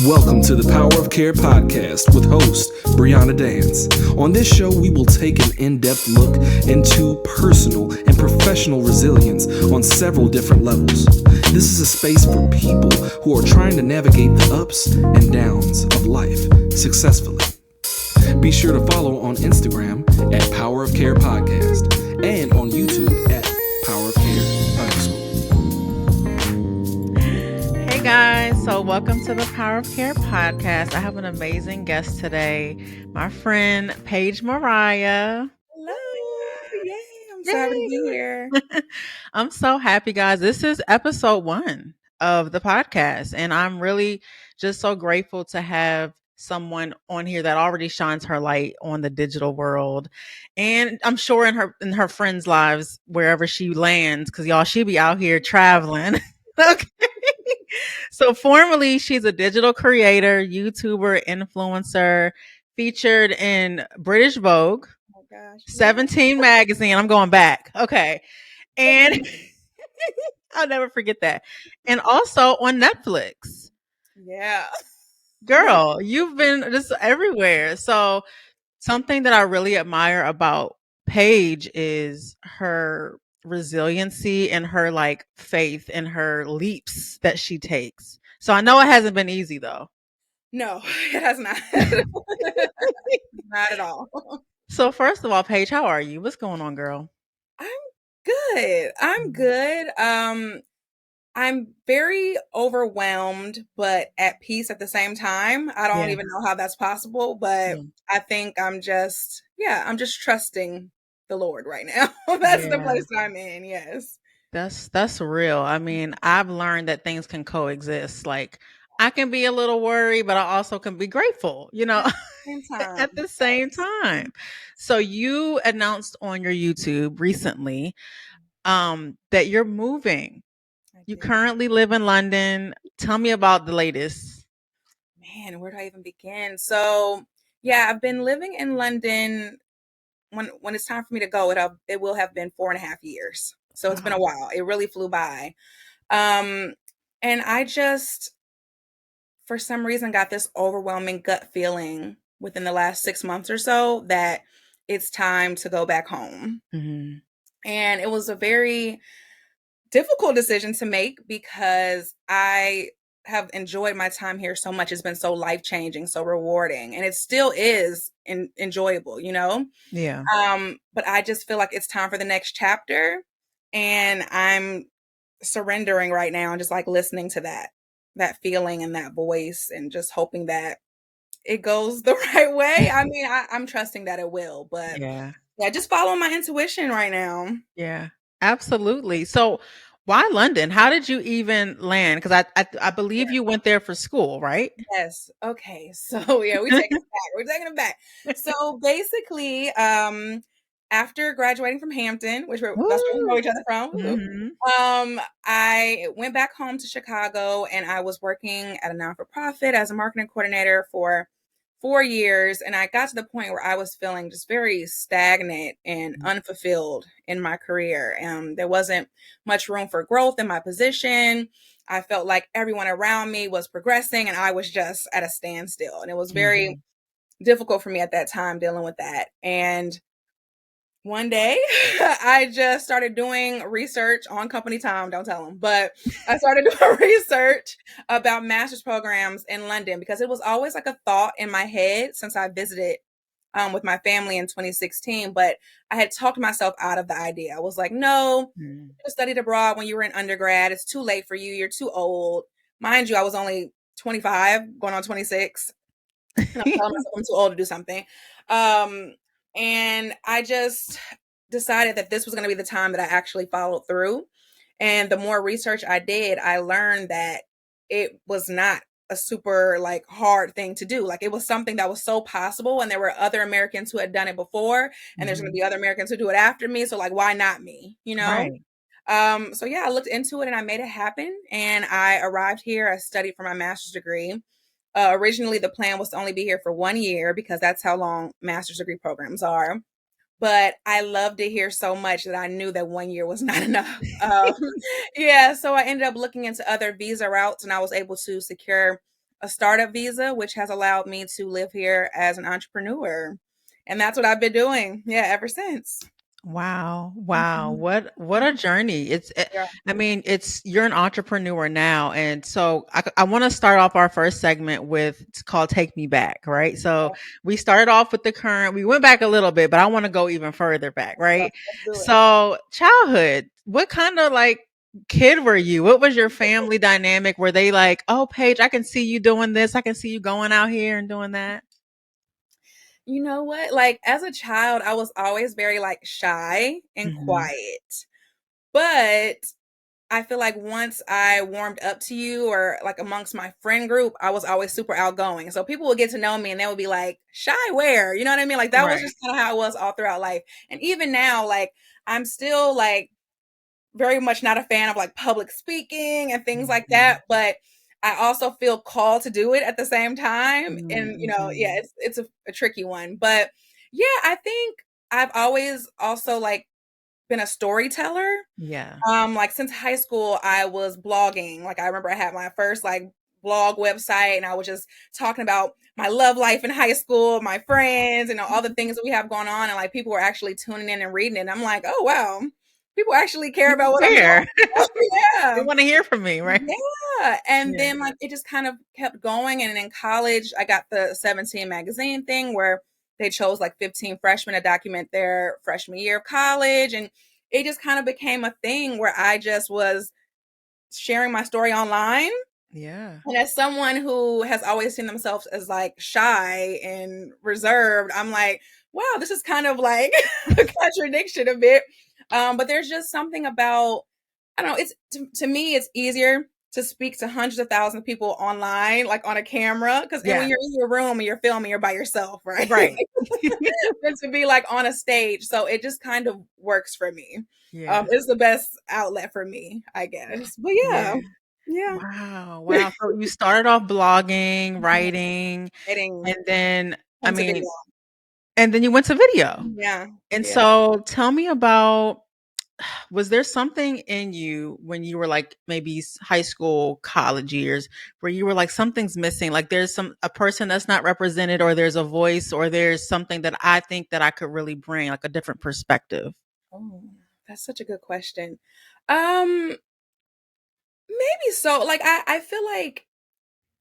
Welcome to the Power of Care podcast with host Brianna Dance. On this show, we will take an in-depth look into personal and professional resilience on several different levels. This is a space for people who are trying to navigate the ups and downs of life successfully. Be sure to follow on Instagram at Power of Care Podcast and on YouTube at Power of Care _. Hey guys, so welcome to the Power of Care podcast. I have an amazing guest today, my friend Paige Mariah. Hello. Yay. I'm so happy to Yay. be here. I'm so happy, guys. This is episode 1 of the podcast, and I'm really just so grateful to have someone on here that already shines her light on the digital world, and I'm sure in her friends' lives wherever she lands, because y'all, she be out here traveling. Okay. So formally, she's a digital creator, YouTuber, influencer, featured in British Vogue, Oh gosh. 17 magazine. I'm going back. Okay. And I'll never forget that. And also on Netflix. Yeah. Girl, you've been just everywhere. So something that I really admire about Paige is her resiliency and her like faith and her leaps that she takes. So I know it hasn't been easy though. No, it has not. Not at all. So first of all, Paige, how are you? What's going on, girl? I'm good. I'm good. I'm very overwhelmed, but at peace at the same time. I don't Yeah. even know how that's possible, but Yeah. I think I'm just trusting the Lord right now. That's the Yeah. place I'm in. Yes. That's real. I mean, I've learned that things can coexist. Like I can be a little worried, but I also can be grateful, At the same time. at the same time. So you announced on your YouTube recently that you're moving. I You did. currently live in London. Tell me about the latest. Man, where do I even begin? So, yeah, I've been living in London. When it's time for me to go, it will have been 4.5 years. So it's been a Wow. while. It really flew by. Um, and I just, for some reason, got this overwhelming gut feeling within the last 6 months or so that it's time to go back home. Mhm. And it was a very difficult decision to make because I have enjoyed my time here so much. It's been so life-changing, so rewarding, and it still is enjoyable, you know? Yeah. But I just feel like it's time for the next chapter, and I'm surrendering right now and just like listening to that feeling and that voice and just hoping that it goes the right way. I mean, I'm trusting that it will, but Yeah. yeah, just following my intuition right now. Yeah, absolutely. So, why London? How did you even land? Because I believe you went there for school, right? Yes. Okay. So yeah, we taking it back. We're taking it back. So basically, after graduating from Hampton, that's where we know Woo! each other from, woo, Mhm. I went back home to Chicago and I was working at a non-for-profit as a marketing coordinator for 4 years. And I got to the point where I was feeling just very stagnant and unfulfilled in my career. There wasn't much room for growth in my position. I felt like everyone around me was progressing and I was just at a standstill. And it was very Mhm. difficult for me at that time dealing with that. And one day I just started doing research on company time. Don't tell them, but I started doing research about master's programs in London because it was always like a thought in my head since I visited with my family in 2016. But I had talked myself out of the idea. I was like, no, Mhm. you studied abroad when you were in undergrad. It's too late for you. You're too old. Mind you, I was only 25, going on 26. And I'm telling myself I'm too old to do something. Um, and I just decided that this was going to be the time that I actually followed through. And the more research I did, I learned that it was not a super like hard thing to do. Like it was something that was so possible. And there were other Americans who had done it before, and there's going to Mhm. be other Americans who do it after me. So like, why not me? You know? Right. So yeah, I looked into it and I made it happen. And I arrived here. I studied for my master's degree. Originally, the plan was to only be here for 1 year because that's how long master's degree programs are. but I loved it here so much that I knew that 1 year was not enough. Yeah, so I ended up looking into other visa routes, and I was able to secure a startup visa, which has allowed me to live here as an entrepreneur. And that's what I've been doing, yeah, ever since. Wow. Wow. Mhm. What a journey. Yeah. I mean, it's you're an entrepreneur now. And so I want to start off our first segment with it's called Take Me Back, right? So we started off with the current, we went back a little bit, but I want to go even further back, right? Let's do it. So childhood, what kind of like kid were you? What was your family dynamic? Were they like, oh, Paige, I can see you doing this. I can see you going out here and doing that? You know what? Like, as a child, I was always very, like, shy and Hmm. quiet. But I feel like once I warmed up to you or, like, amongst my friend group, I was always super outgoing. So people would get to know me and they would be like, "Shy where?" You know what I mean? Like, that was Right. just kinda how it was all throughout life. And even now, like, I'm still, like, very much not a fan of, like, public speaking and things like Mhm. that, but I also feel called to do it at the same time, and, yeah, Mhm. it's a tricky one, but, yeah, I think I've always also, like, been a storyteller. Yeah. Like, since high school, I was blogging, like, I remember I had my first, like, blog website, and I was just talking about my love life in high school, my friends, all the things that we have going on, and, like, people were actually tuning in and reading it, and I'm like, "Oh, wow. People actually care People about what I'm care. talking about." They Yeah. wanna hear from me, right? Yeah, and Yeah. then, like, it just kind of kept going, and in college, I got the 17 magazine thing where they chose, like, 15 freshmen to document their freshman year of college, and it just kind of became a thing where I just was sharing my story online, Yeah. and as someone who has always seen themselves as, like, shy and reserved, I'm like, "Wow, this is kind of like a contradiction a bit." But there's just something about I don't know, it's to me, it's easier to speak to hundreds of thousands of people online, like, on a camera, and when Yeah. you're in your room and you're filming, you're by yourself, right? Right. Than to be, like, on a stage, so it just kind of works for me. Yeah. It's the best outlet for me, I guess. But Yeah. yeah. Yeah. Wow, wow. So you started off blogging, Mhm. writing, Editing and then I into video. mean and then you went to video. Yeah. And Yeah. so tell me about was there something in you when you were like maybe high school, college years where you were like something's missing? Like there's a person that's not represented or there's a voice or there's something that I think that I could really bring like a different perspective. Oh, that's such a good question. Um, maybe so. Like, I feel like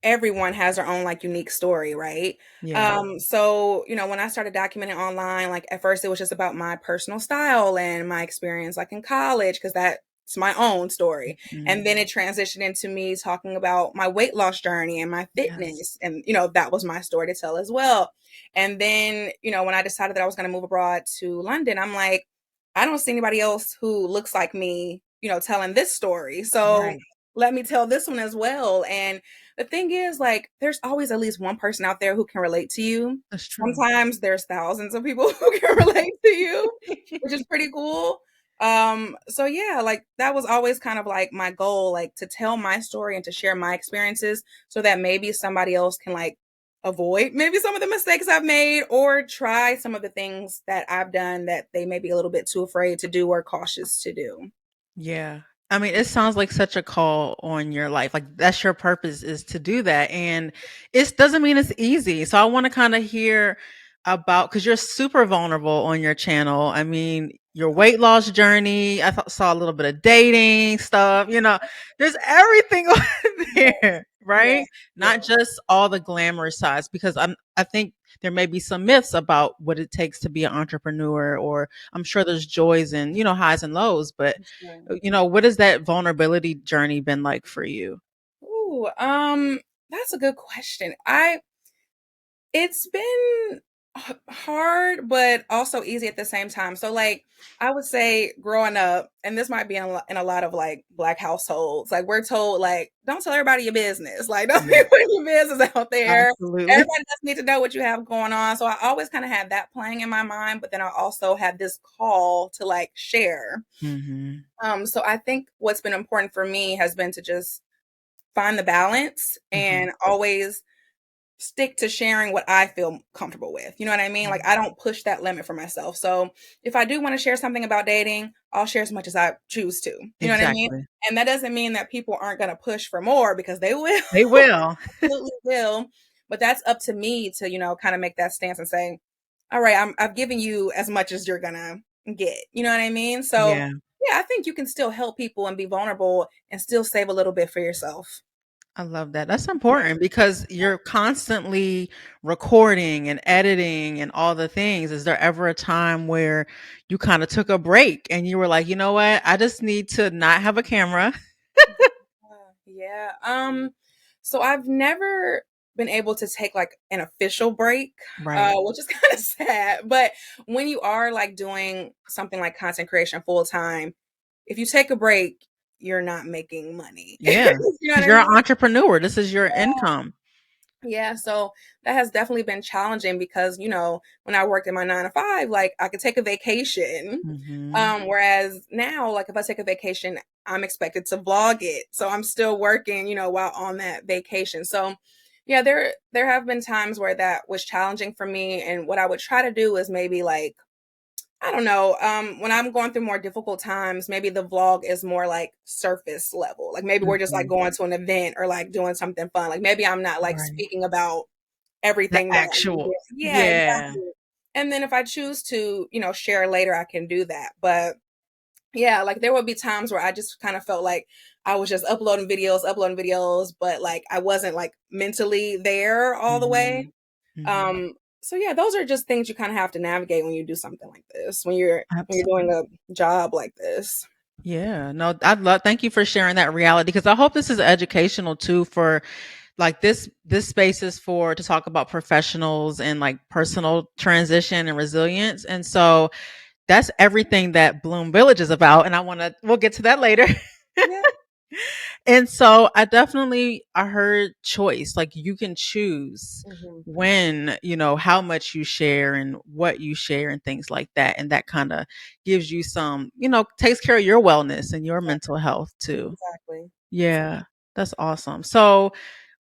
everyone has their own, like, unique story, right? Yeah. So, when I started documenting online, like, at first it was just about my personal style and my experience, like, in college, because that's my own story. And Mhm. then it transitioned into me talking about my weight loss journey and my Yes. fitness. And, that was my story to tell as well. And then, when I decided that I was going to move abroad to London, I'm like, I don't see anybody else who looks like me, telling this story. So Right. let me tell this one as well. And the thing is, like, there's always at least one person out there who can relate to you. That's true. Sometimes there's thousands of people who can relate to you, which is pretty cool. So yeah, like that was always kind of like my goal, like to tell my story and to share my experiences so that maybe somebody else can like avoid maybe some of the mistakes I've made or try some of the things that I've done that they may be a little bit too afraid to do or cautious to do. Yeah. I mean, it sounds like such a call on your life. Like that's your purpose is to do that. And it doesn't mean it's easy. So I want to kind of hear about because you're super vulnerable on your channel. I mean, your weight loss journey. Saw a little bit of dating stuff. There's everything on Yeah, there, yeah, right? yeah. Not just all the glamorous sides. Because I think there may be some myths about what it takes to be an entrepreneur, or I'm sure there's joys and highs and lows, but Sure. what has that vulnerability journey been like for you? Ooh, that's a good question. It's been hard, but also easy at the same time. So, like, I would say growing up, and this might be in a lot of like Black households, like we're told, like, don't tell everybody your business, like, don't be Yeah, putting your business out there. absolutely. Everybody doesn't need to know what you have going on. So I always kind of had that playing in my mind, but then I also had this call to like share. Mhm. So I think what's been important for me has been to just find the balance Mhm. and always stick to sharing what I feel comfortable with. You know what I mean? Like I don't push that limit for myself. So if I do want to share something about dating, I'll share as much as I choose to. You know what I mean? Exactly. And that doesn't mean that people aren't going to push for more, because they will. They will. Absolutely will. But that's up to me to, kind of make that stance and say, all right, I've given you as much as you're gonna get. You know what I mean? So Yeah. yeah, I think you can still help people and be vulnerable and still save a little bit for yourself. I love that. That's important because you're constantly recording and editing and all the things. Is there ever a time where you kind of took a break and you were like, you know what? I just need to not have a camera. Yeah. So I've never been able to take like an official break, Right. which is kind of sad. But when you are like doing something like content creation full time, if you take a break, you're not making money. Yeah. You know what Because I you're mean? an entrepreneur. This is your income. Yeah, so that has definitely been challenging because, when I worked in my 9 to 5, like I could take a vacation. Hmm. Whereas now, like if I take a vacation, I'm expected to vlog it. So I'm still working, while on that vacation. So yeah, there have been times where that was challenging for me. And what I would try to do is maybe like, I don't know, when I'm going through more difficult times, maybe the vlog is more like surface level. Like maybe we're just like Hmm. going to an event or like doing something fun. Like maybe I'm not like Right. speaking about The everything that I'm actual. doing. Yeah, Yeah. exactly. And then if I choose to, share later, I can do that. But yeah, like there would be times where I just kind of felt like I was just uploading videos, but like I wasn't like mentally there all the way. Hmm. Hmm. So yeah, those are just things you kind of have to navigate when you do something like this, when you're doing Absolutely. a job like this. Yeah. No, I'd love, thank you for sharing that reality because I hope this is educational too for like this space is for to talk about professionals and like personal transition and resilience. And so that's everything that Bloom Village is about. And we'll get to that later. Yeah. And so I heard choice. Like you can choose Hmm. when, how much you share and what you share and things like that. And that kind of gives you some, takes care of your wellness and your mental health too. Exactly. Yeah. That's awesome. So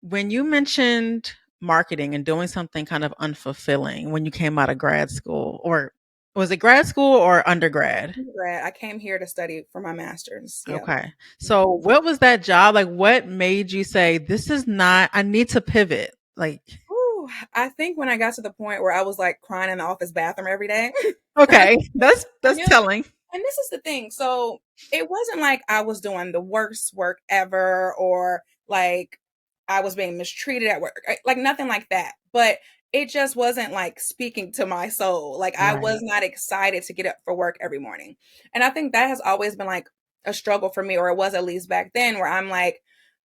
when you mentioned marketing and doing something kind of unfulfilling when you came out of grad school, or was it grad school or undergrad? Undergrad, I came here to study for my master's. Yeah. Okay. So what was that job? Like what made you say, this is not, I need to pivot? Like, Ooh, I think when I got to the point where I was like crying in the office bathroom every day. okay, that's Yeah. telling. And this is the thing. So it wasn't like I was doing the worst work ever or like I was being mistreated at work, like nothing like that. But it just wasn't like speaking to my soul. Like I was Right. not excited to get up for work every morning. And I think that has always been like a struggle for me, or it was at least back then, where I'm like,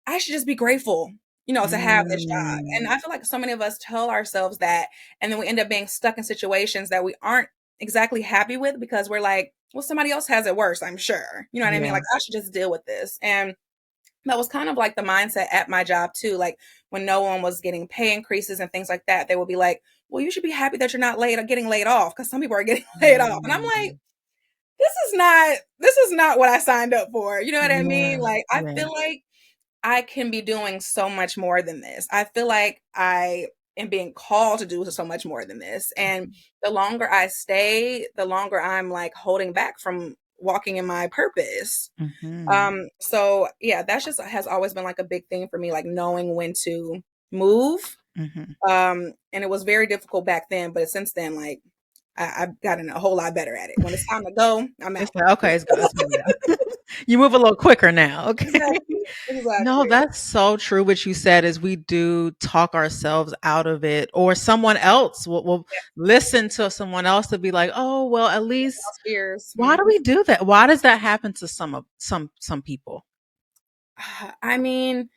I should just be grateful, to have this job. And Mm, I feel like so many of us tell ourselves that, and then we end up being stuck in situations that we aren't exactly happy with because we're like, well, somebody else has it worse, I'm sure. You know what I mean? yeah. Like, I should just deal with this. And that was kind of like the mindset at my job too. Like when no one was getting pay increases and things like that, they would be like, well, you should be happy that you're not getting laid off, because some people are getting laid off. And I'm like, Mm, this is not what I signed up for. You know what I mean? yeah. Like I Yeah. feel like I can be doing so much more than this. I feel like I am being called to do so much more than this. And the longer I stay, the longer I'm like holding back from walking in my purpose. Hmm. So yeah, that's just has always been like a big thing for me, like knowing when to move. Hmm. And it was very difficult back then, but since then, like I've gotten a whole lot better at it. When it's time to go, I'm It's out. like, okay, it's good. It's good. Yeah. You move a little quicker now. Okay. Exactly. No, Exactly. that's so true. What you said is we do talk ourselves out of it, or someone else will listen to someone else to be like, oh, well, at least Lost fears. why do we do that? Why does that happen to some people? I mean,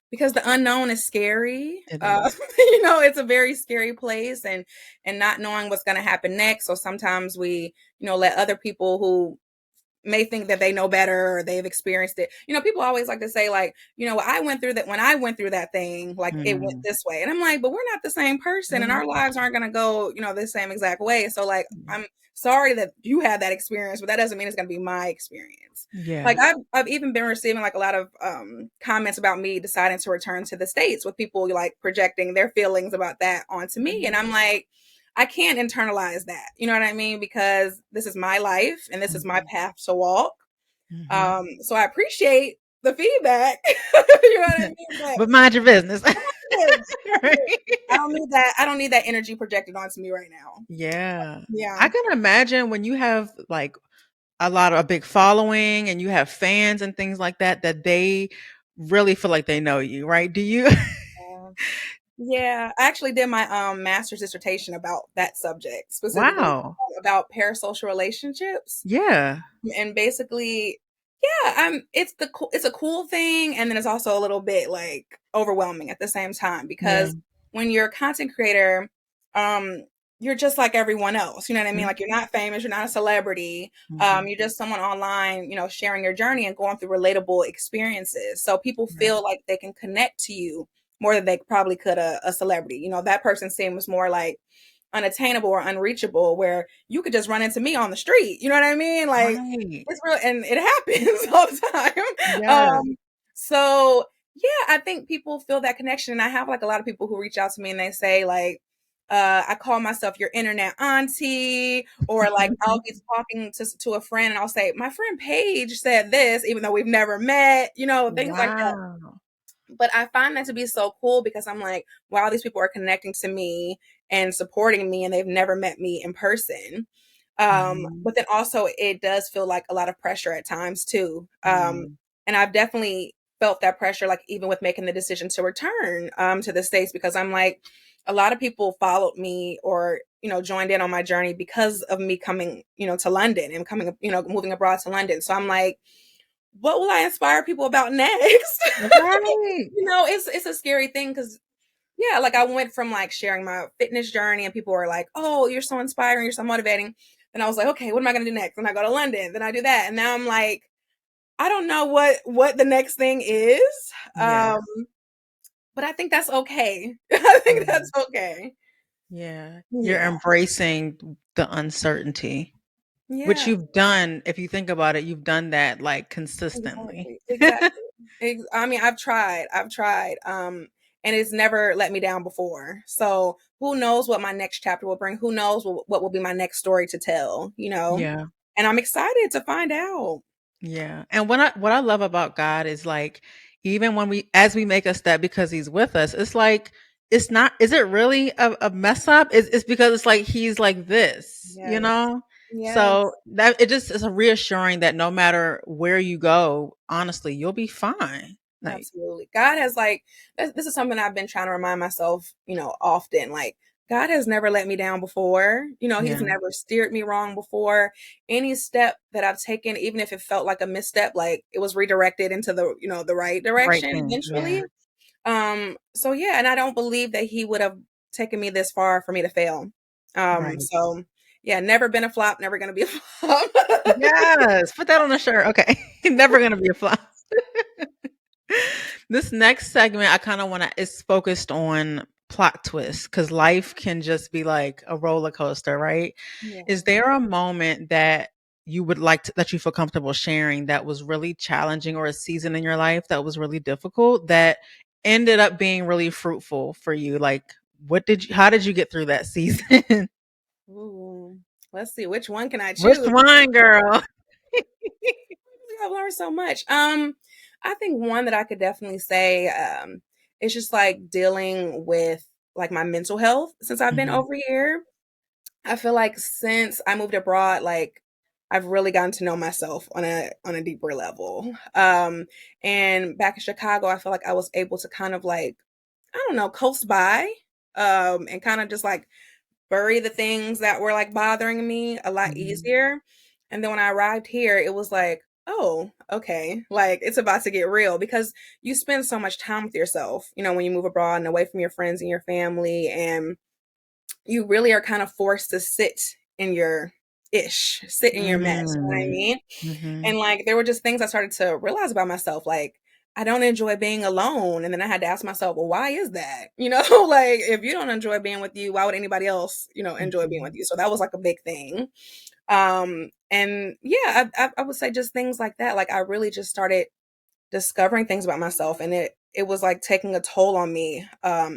because the unknown is scary. It is. It's a very scary place, and not knowing what's going to happen next. So sometimes we, let other people who may think that they know better or they've experienced it. People always like to say like, I went through that when I went through that thing, like it went this way. And I'm like, but we're not the same person and our lives aren't going to go, the same exact way. So like, I'm sorry that you had that experience, but that doesn't mean it's going to be my experience. Yeah. Like I've even been receiving like a lot of comments about me deciding to return to the States with people like projecting their feelings about that onto me. And I'm like, I can't internalize that. You know what I mean? Because this is my life and this is my path to walk. So I appreciate the feedback. You know what I mean? But mind your business. Right? I don't need that energy projected onto me right now. Yeah. Yeah. I can imagine when you have like a big following and you have fans and things like that, that they really feel like they know you, right? Do you? Yeah, I actually did my master's dissertation about that subject, specifically Wow. about parasocial relationships. Yeah. And basically, yeah, it's a cool thing, and then it's also a little bit like overwhelming at the same time because when you're a content creator, you're just like everyone else. You know what I mean? Like you're not famous, you're not a celebrity. You're just someone online, sharing your journey and going through relatable experiences. So people feel like they can connect to you more than they probably could a celebrity. That person seems more like unattainable or unreachable where you could just run into me on the street. You know what I mean? Like it's real and it happens all the time. Yes. So yeah, I think people feel that connection. And I have like a lot of people who reach out to me and they say like, I call myself your internet auntie, or like I'll be talking to a friend and I'll say, my friend Paige said this, even though we've never met, things like that. But I find that to be so cool because I'm like, wow, these people are connecting to me and supporting me and they've never met me in person. But then also it does feel like a lot of pressure at times too. And I've definitely felt that pressure, like even with making the decision to return to the States, because I'm like, a lot of people followed me or, joined in on my journey because of me coming, to London and coming, moving abroad to London. So I'm like, what will I inspire people about next? Right. It's a scary thing because yeah, like I went from like sharing my fitness journey and people were like, oh, you're so inspiring, you're so motivating. Then I was like, okay, what am I gonna do next? Then I go to London, then I do that. And now I'm like, I don't know what the next thing is. Yes. But I think that's okay. I think that's okay. Yeah. You're embracing the uncertainty. Yeah. Which you've done, if you think about it, you've done that like consistently. Exactly. I mean, I've tried. And it's never let me down before. So who knows what my next chapter will bring? Who knows what will be my next story to tell, Yeah. And I'm excited to find out. Yeah. And what I love about God is like, even when as we make a step because he's with us, it's like, is it really a mess up? It's because it's like, he's like this, Yes. So that it just is reassuring that no matter where you go, honestly, you'll be fine. Like, absolutely. God has like, this is something I've been trying to remind myself, often, like God has never let me down before. He's never steered me wrong before. Any step that I've taken, even if it felt like a misstep, like it was redirected into the, the right direction eventually. So yeah, and I don't believe that he would have taken me this far for me to fail. So yeah, never been a flop, never gonna be a flop. Yes, put that on a shirt. Okay. Never gonna be a flop. This next segment I kind of want to is focused on plot twists because life can just be like a roller coaster, right? Yeah. Is there a moment that you would like that you feel comfortable sharing that was really challenging, or a season in your life that was really difficult that ended up being really fruitful for you? Like, how did you get through that season? Ooh, let's see, which one can I Which choose? one, girl? I've learned so much. I think one that I could definitely say, it's just like dealing with like my mental health since I've been over here. I feel like since I moved abroad, like I've really gotten to know myself on a deeper level. And back in Chicago, I feel like I was able to kind of like, I don't know, coast by, and kind of just like bury the things that were like bothering me a lot easier. And then when I arrived here, it was like, oh, okay, like it's about to get real because you spend so much time with yourself, when you move abroad and away from your friends and your family, and you really are kind of forced to sit in your ish, sit in your mess. You know what I Mm. mean? Mhm. And like there were just things I started to realize about myself, like I don't enjoy being alone. And then I had to ask myself, well, why is that? You know, like if you don't enjoy being with you, why would anybody else, you know, enjoy being with Mhm. you? So that was like a big thing. And yeah, I would say just things like that. Like I really just started discovering things about myself, and it was like taking a toll on me,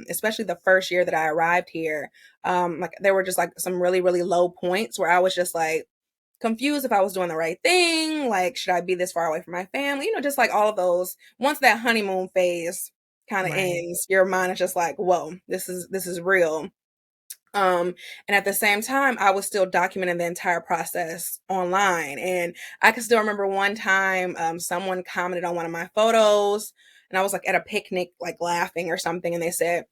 especially the first year that I arrived here. Like there were just like some really really low points where I was just like confused if I was doing the right thing, like should I be this far away from my family, you know, just like all of those. Once that honeymoon phase kind of Right. ends, your mind is just like, whoa, this is real. And at the same time, I was still documenting the entire process online. And I can still remember one time, someone commented on one of my photos, and I was like at a picnic, like laughing or something, and they said,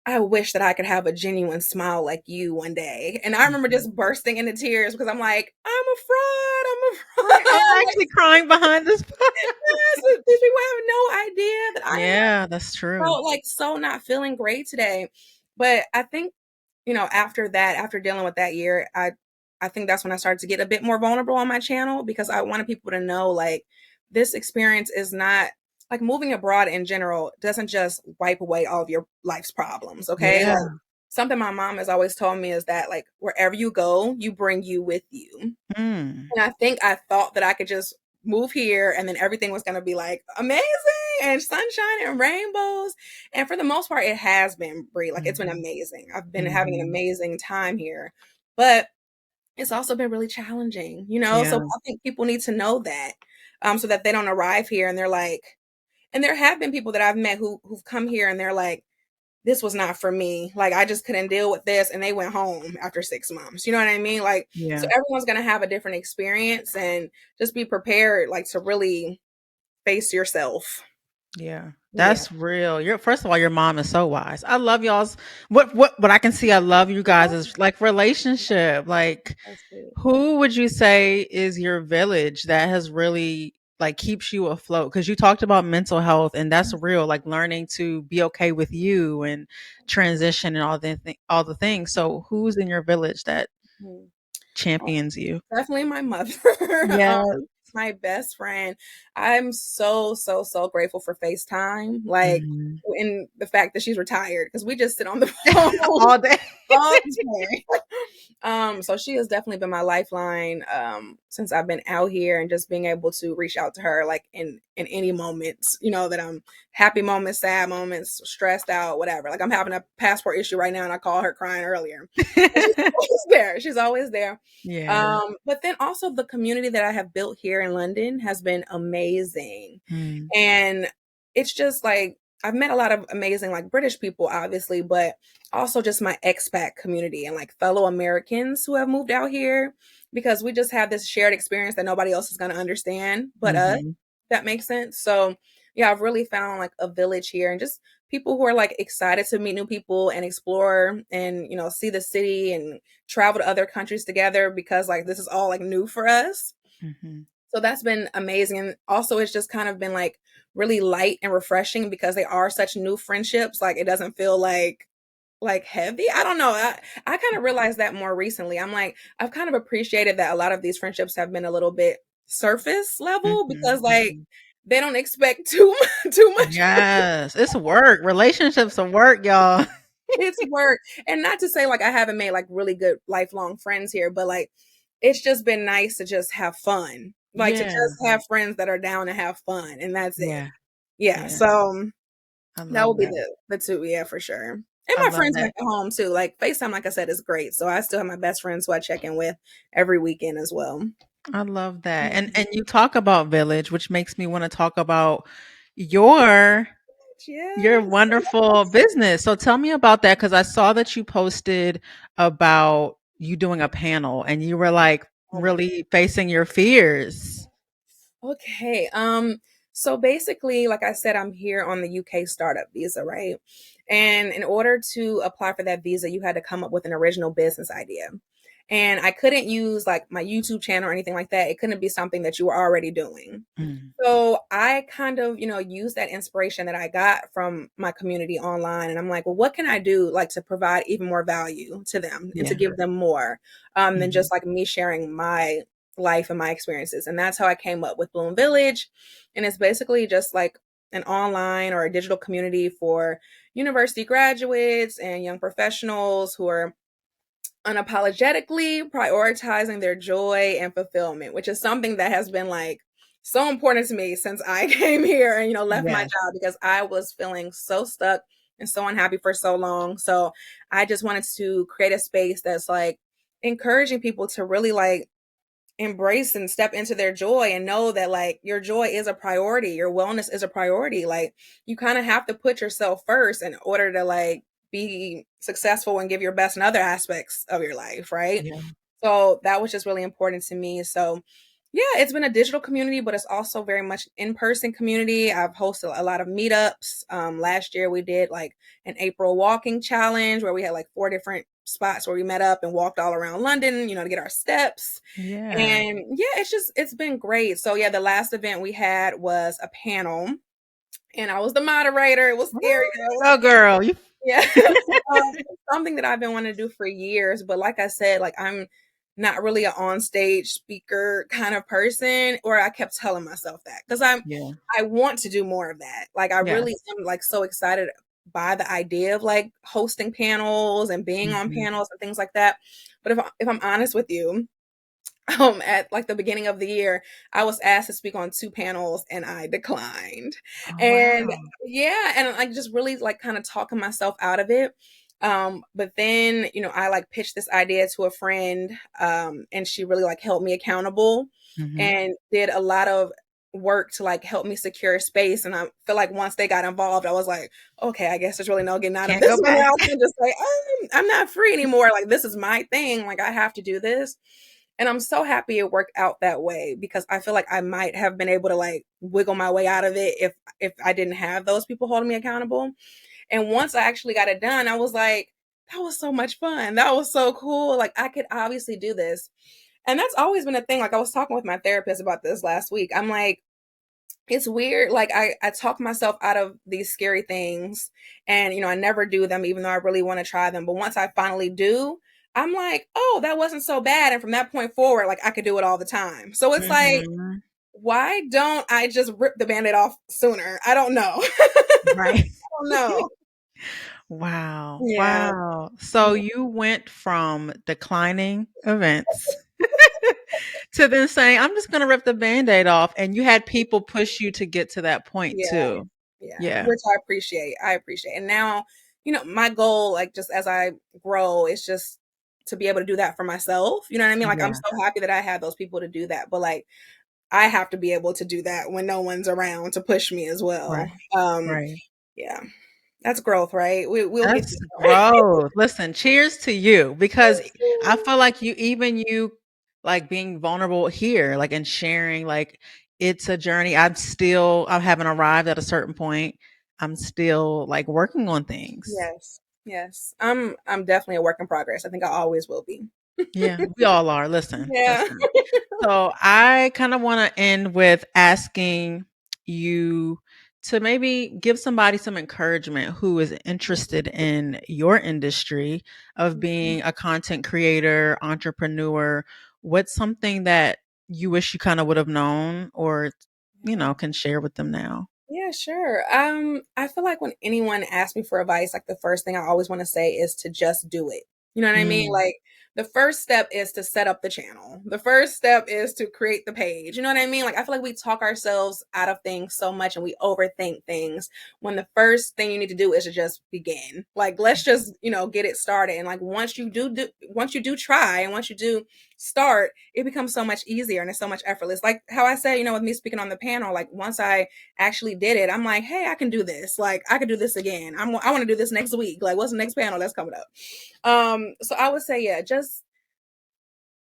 I wish that I could have a genuine smile like you one day. And I remember Mhm. just bursting into tears because I'm like, I'm a fraud. I'm a Right, I'm fraud. Like, actually crying behind this part. yes, these people have no idea that I have Yeah, that's true. felt like so not feeling great today. But I think, you know, after that, after dealing with that year, I think that's when I started to get a bit more vulnerable on my channel because I wanted people to know like this experience is not like moving abroad in general doesn't just wipe away all of your life's problems, okay? Yeah. Like something my mom has always told me is that like wherever you go, you bring you with you. Mm. And I think I thought that I could just move here and then everything was going to be like amazing and sunshine and rainbows. And for the most part, it has been, Brie. Like it's been Mhm. amazing. I've been having an Mhm. amazing time here, but it's also been really challenging, you know? So Yeah. I think people need to know that, so that they don't arrive here and they're like, and there have been people that I've met who've come here and they're like, this was not for me. Like I just couldn't deal with this and they went home after 6 months. You know what I mean? Like so Yeah. everyone's going to have a different experience and just be prepared like to really face yourself. Yeah. Yeah. That's real. Your first of all, your mom is so wise. I love y'all's what I can see I love you guys Oh, is like relationship. Like that's sweet. who would you say is your village that has really like keeps you afloat? Because you talked about mental health and that's real, like learning to be okay with you and transition and all the things. So who's in your village that Mhm. champions you? Definitely my mother. Yeah. My best friend. I'm so, so, so grateful for FaceTime. Like, Mhm. in the fact that she's retired because we just sit on the phone All day. all day. So she has definitely been my lifeline since I've been out here and just being able to reach out to her like in any moments, you know, that I'm happy moments, sad moments, stressed out, whatever. Like I'm having a passport issue right now and I call her crying earlier. And she's always there. She's always there. Yeah. But then also the community that I have built here in London has been amazing. Mm. And it's just like I've met a lot of amazing like British people, obviously, but also just my expat community and like fellow Americans who have moved out here because we just have this shared experience that nobody else is going to understand but us. Mhm. That makes sense. So, yeah, I've really found like a village here and just people who are like excited to meet new people and explore and, you know, see the city and travel to other countries together because like this is all like new for us. Mhm. So that's been amazing. And also it's just kind of been like really light and refreshing because they are such new friendships. Like it doesn't feel like heavy. I don't know. I kind of realized that more recently. I'm like, I've kind of appreciated that a lot of these friendships have been a little bit surface level Mhm. because like Mhm. they don't expect too too much from you. Yes, it's work. Relationships are work, y'all. It's work. And not to say like I haven't made like really good lifelong friends here, but like it's just been nice to just have fun. Like to Yeah. just have friends that are down to have fun and that's it. Yeah. Yeah. Yeah. So I that love would be that. the two, yeah, for sure. And I my love friends that. back at home too. Like FaceTime, like I said, is great. So I still have my best friends who I check in with every weekend as well. I love that. Mhm. And you talk about village, which makes me want to talk about your your Yes. wonderful business. So tell me about that because I saw that you posted about you doing a panel and you were like Oh my really facing your fears. Okay. So basically, like I said, I'm here on the UK startup visa, right? And in order to apply for that visa, you had to come up with an original business idea. And I couldn't use like my YouTube channel or anything like that. It couldn't be something that you were already doing. So I kind of, used that inspiration that I got from my community online. And I'm like, well, what can I do like to provide even more value to them and to give them more than just like me sharing my life and my experiences. And that's how I came up with Bloom Village. And it's basically just like an online or a digital community for university graduates and young professionals who are unapologetically prioritizing their joy and fulfillment, which is something that has been like so important to me since I came here and left my job, because I was feeling so stuck and so unhappy for so long. So I just wanted to create a space that's like encouraging people to really like embrace and step into their joy and know that like your joy is a priority, your wellness is a priority. Like you kind of have to put yourself first in order to like be successful and give your best in other aspects of your life, right? So that was just really important to me. So yeah, it's been a digital community, but it's also very much in-person community. I've hosted a lot of meetups. Last year we did like an April walking challenge where we had like 4 different spots where we met up and walked all around London, to get our steps. And yeah, it's been great. So yeah, the last event we had was a panel and I was the moderator. It was scary. Oh, girl. Yeah. Something that I've been wanting to do for years, but like I said, like I'm not really an on-stage speaker kind of person, or I kept telling myself that because I want to do more of that. Like I really am like so excited by the idea of like hosting panels and being on panels and things like that. But if I'm honest with you, at like the beginning of the year, I was asked to speak on 2 panels and I declined. And yeah, and like just really like kind of talking myself out of it. But then, I like pitched this idea to a friend, and she really like held me accountable and did a lot of work to like help me secure space. And I feel like once they got involved, I was like, okay, I guess there's really no getting out of this now. I can just say, I'm not free anymore. Like this is my thing. Like I have to do this. And I'm so happy it worked out that way, because I feel like I might have been able to like wiggle my way out of it if I didn't have those people holding me accountable. And once I actually got it done, I was like, that was so much fun. That was so cool. Like I could obviously do this. And that's always been a thing. Like I was talking with my therapist about this last week. I'm like, it's weird. Like I talk myself out of these scary things and, I never do them, even though I really want to try them. But once I finally do, I'm like, oh, that wasn't so bad. And from that point forward, like I could do it all the time. So it's like, why don't I just rip the Band-Aid off sooner? I don't know. Right. I don't know. Wow. Yeah. Wow. So you went from declining events to then saying, I'm just going to rip the Band-Aid off. And you had people push you to get to that point too. Yeah. Which I appreciate. And now, my goal, like just as I grow, is just to be able to do that for myself. You know what I mean? Like I'm so happy that I have those people to do that. But like I have to be able to do that when no one's around to push me as well. Right. Yeah. That's growth, right? We'll get That's to growth. Listen, cheers to you, because I feel like you like being vulnerable here, like and sharing, like it's a journey. I haven't arrived at a certain point. I'm still like working on things. Yes. I'm definitely a work in progress. I think I always will be. Yeah, we all are. Listen. Yeah. So I kind of want to end with asking you to maybe give somebody some encouragement who is interested in your industry of being a content creator, entrepreneur. What's something that you wish you kind of would have known or, can share with them now? Yeah, sure. I feel like when anyone asks me for advice, like the first thing I always want to say is to just do it. You know what I mean? Like the first step is to set up the channel. The first step is to create the page. You know what I mean? Like I feel like we talk ourselves out of things so much and we overthink things when the first thing you need to do is to just begin. Like let's just, get it started. And like once you do try and once you do start, it becomes so much easier and it's so much effortless. Like how I said, with me speaking on the panel, like once I actually did it, I'm like, hey, I can do this. Like I could do this again. I want to do this next week. Like what's the next panel that's coming up? So I would say, yeah, just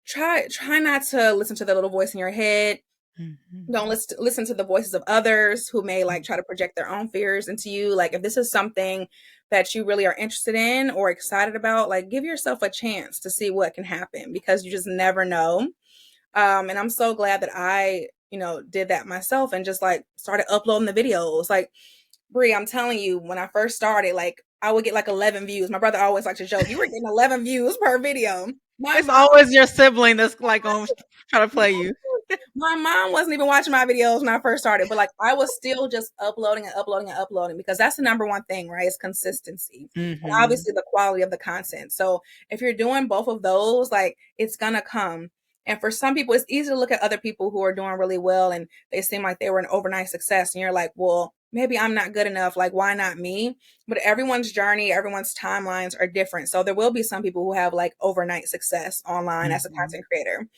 try not to listen to the little voice in your head. Mm-hmm. Don't listen to the voices of others who may like try to project their own fears into you. Like if this is something that you really are interested in or excited about, like give yourself a chance to see what can happen, because you just never know. And I'm so glad that I, did that myself and just like started uploading the videos. Like, Brie, I'm telling you, when I first started, like I would get like 11 views. My brother always liked to joke, you were getting 11 views per video. My It's mom, always your sibling that's like going to try to play you. my mom wasn't even watching my videos when I first started, but like I was still just uploading and uploading and uploading, because that's the number one thing, right? Is consistency and Mm-hmm. obviously the quality of the content. So if you're doing both of those, like it's gonna come. And for some people, it's easy to look at other people who are doing really well and they seem like they were an overnight success. And you're like, well, maybe I'm not good enough. Like, why not me? But everyone's journey, everyone's timelines are different. So there will be some people who have like overnight success online as a Mm-hmm. content creator.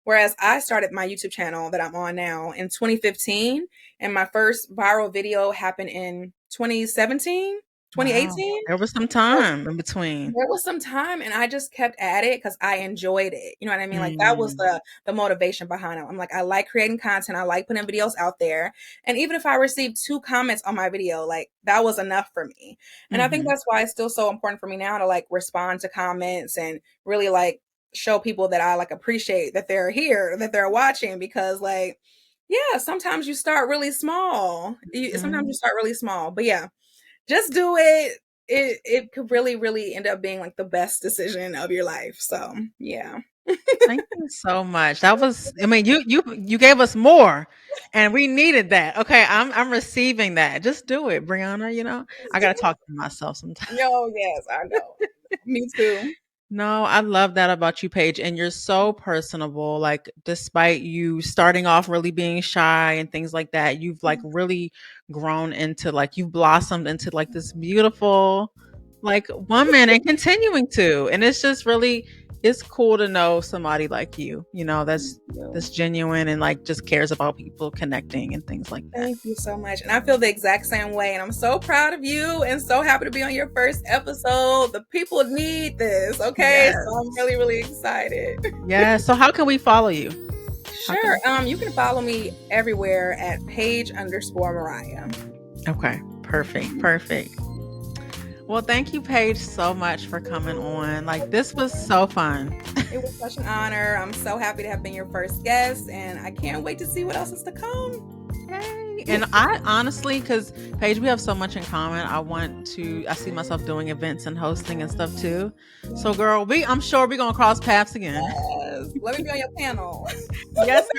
Whereas I started my YouTube channel that I'm on now in 2015, and my first viral video happened in 2017, Wow. 2018. There was some So time in between. there was some time, and I just kept at it because I enjoyed it. You know what I mean? Like that was Mm-hmm. the motivation behind it. I'm like, I like creating content. I like putting videos out there. And even if I received 2 comments on my video, like that was enough for me. And I think Mm-hmm. that's why it's still so important for me now to like respond to comments and really like show people that I like appreciate that they're here, that they're watching, because like, yeah, sometimes you start really small. Sometimes you start really small, but yeah, just do it. It could really, really end up being like the best decision of your life. So yeah. Thank you so much. That was, I mean, you gave us more, and we needed that. Okay, I'm receiving that. Just do it, Brianna. I gotta talk to myself sometimes. Yo, yes, I know. Me too. No, I love that about you, Paige. And you're so personable. Like, despite you starting off really being shy and things like that, you've like really grown into like you've blossomed into like this beautiful like woman and continuing to. And it's just really it's cool to know somebody like you, that's genuine and like just cares about people connecting and things like that. Thank you so much. And I feel the exact same way. And I'm so proud of you and so happy to be on your first episode. The people need this. Okay. Yes. So I'm really, really excited. Yeah. So how can we follow you? Sure. You can follow me everywhere at Paige_Mariah. Okay. Perfect. Well, thank you, Paige, so much for coming on. Like, this was so fun. It was such an honor. I'm so happy to have been your first guest, and I can't wait to see what else is to come. Yay. And I honestly, because Paige, we have so much in common. I see myself doing events and hosting and stuff too. So, girl, I'm sure we're gonna cross paths again. Yes. Let me be on your panel.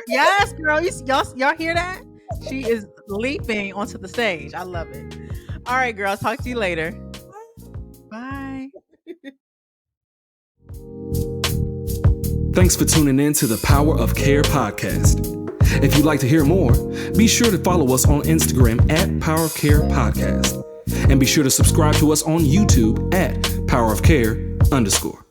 Yes, girl. Y'all hear that? She is leaping onto the stage. I love it. All right, girl. Talk to you later. Bye. Thanks for tuning in to the Power of Care podcast. If you'd like to hear more, be sure to follow us on Instagram at Power of Care Podcast. And be sure to subscribe to us on YouTube at Power of Care _.